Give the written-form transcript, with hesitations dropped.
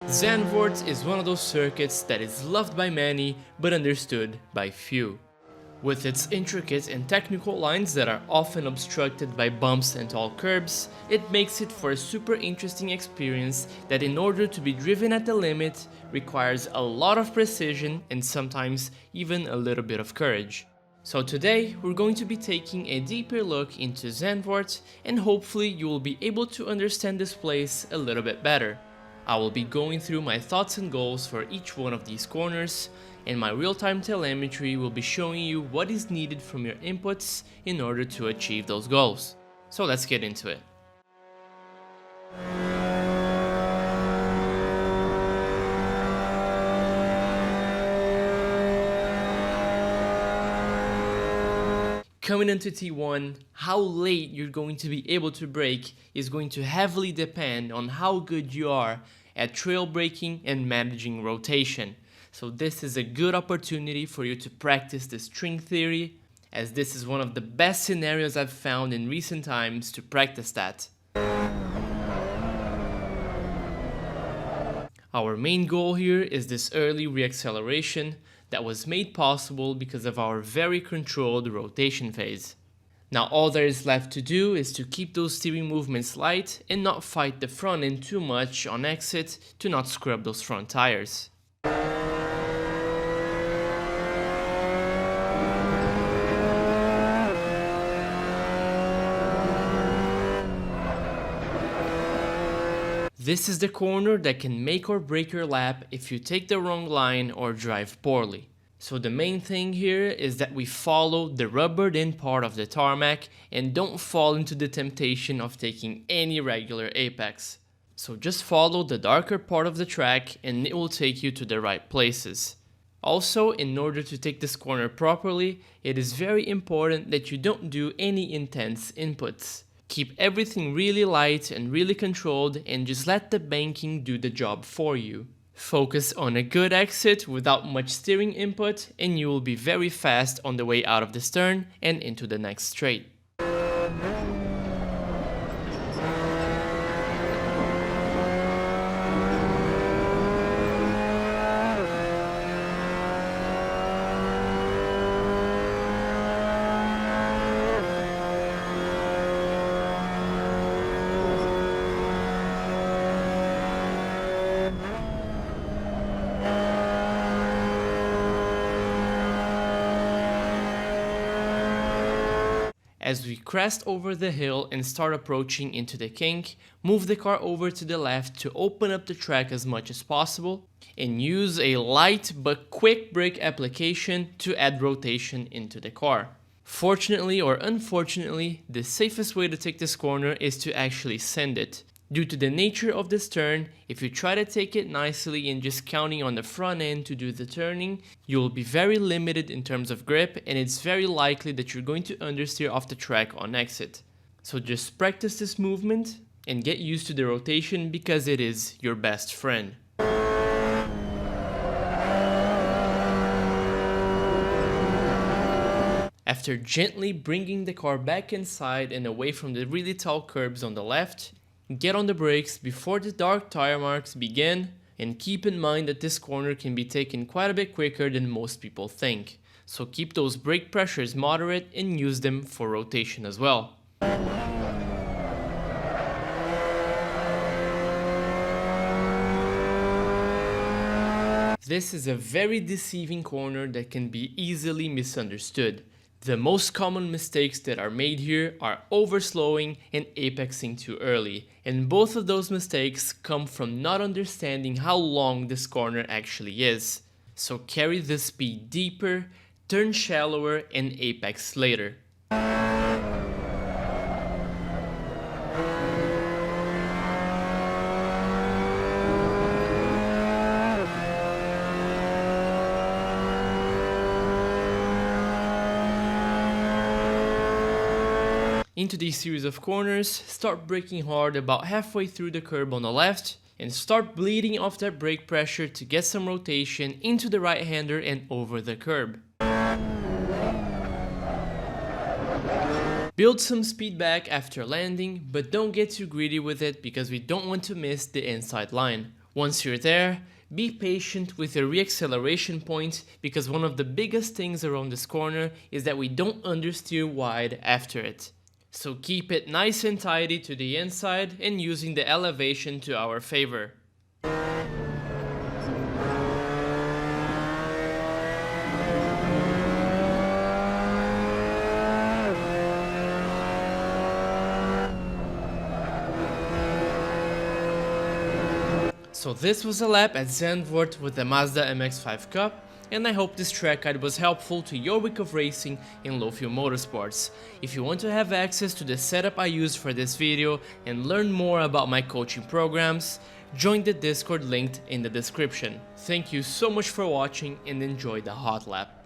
Zandvoort is one of those circuits that is loved by many but understood by few. With its intricate and technical lines that are often obstructed by bumps and tall curbs, it makes it for a super interesting experience that, in order to be driven at the limit, requires a lot of precision and sometimes even a little bit of courage. So today we're going to be taking a deeper look into Zandvoort, and hopefully you will be able to understand this place a little bit better. I will be going through my thoughts and goals for each one of these corners, and my real-time telemetry will be showing you what is needed from your inputs in order to achieve those goals. So let's get into it. Coming into T1, how late you're going to be able to brake is going to heavily depend on how good you are at trail braking and managing rotation. So this is a good opportunity for you to practice the string theory, as this is one of the best scenarios I've found in recent times to practice that. Our main goal here is this early reacceleration that was made possible because of our very controlled rotation phase. Now all there is left to do is to keep those steering movements light and not fight the front end too much on exit to not scrub those front tires. This is the corner that can make or break your lap if you take the wrong line or drive poorly. So the main thing here is that we follow the rubbered in part of the tarmac and don't fall into the temptation of taking any regular apex. So just follow the darker part of the track and it will take you to the right places. Also, in order to take this corner properly, it is very important that you don't do any intense inputs. Keep everything really light and really controlled and just let the banking do the job for you. Focus on a good exit without much steering input and you will be very fast on the way out of this turn and into the next straight. As we crest over the hill and start approaching into the kink, move the car over to the left to open up the track as much as possible and use a light but quick brake application to add rotation into the car. Fortunately or unfortunately, the safest way to take this corner is to actually send it. Due to the nature of this turn, if you try to take it nicely and just counting on the front end to do the turning, you will be very limited in terms of grip and it's very likely that you're going to understeer off the track on exit. So just practice this movement and get used to the rotation because it is your best friend. After gently bringing the car back inside and away from the really tall curbs on the left, get on the brakes before the dark tire marks begin, and keep in mind that this corner can be taken quite a bit quicker than most people think. So keep those brake pressures moderate and use them for rotation as well. This is a very deceiving corner that can be easily misunderstood. The most common mistakes that are made here are overslowing and apexing too early, and both of those mistakes come from not understanding how long this corner actually is. So carry the speed deeper, turn shallower and apex later. Into these series of corners, start braking hard about halfway through the curb on the left and start bleeding off that brake pressure to get some rotation into the right-hander and over the curb. Build some speed back after landing, but don't get too greedy with it because we don't want to miss the inside line. Once you're there, be patient with your reacceleration point because one of the biggest things around this corner is that we don't understeer wide after it. So keep it nice and tidy to the inside and using the elevation to our favor. So this was a lap at Zandvoort with the Mazda MX-5 Cup, and I hope this track guide was helpful to your week of racing in low fuel motorsports. If you want to have access to the setup I used for this video and learn more about my coaching programs, join the Discord linked in the description. Thank you so much for watching and enjoy the hot lap.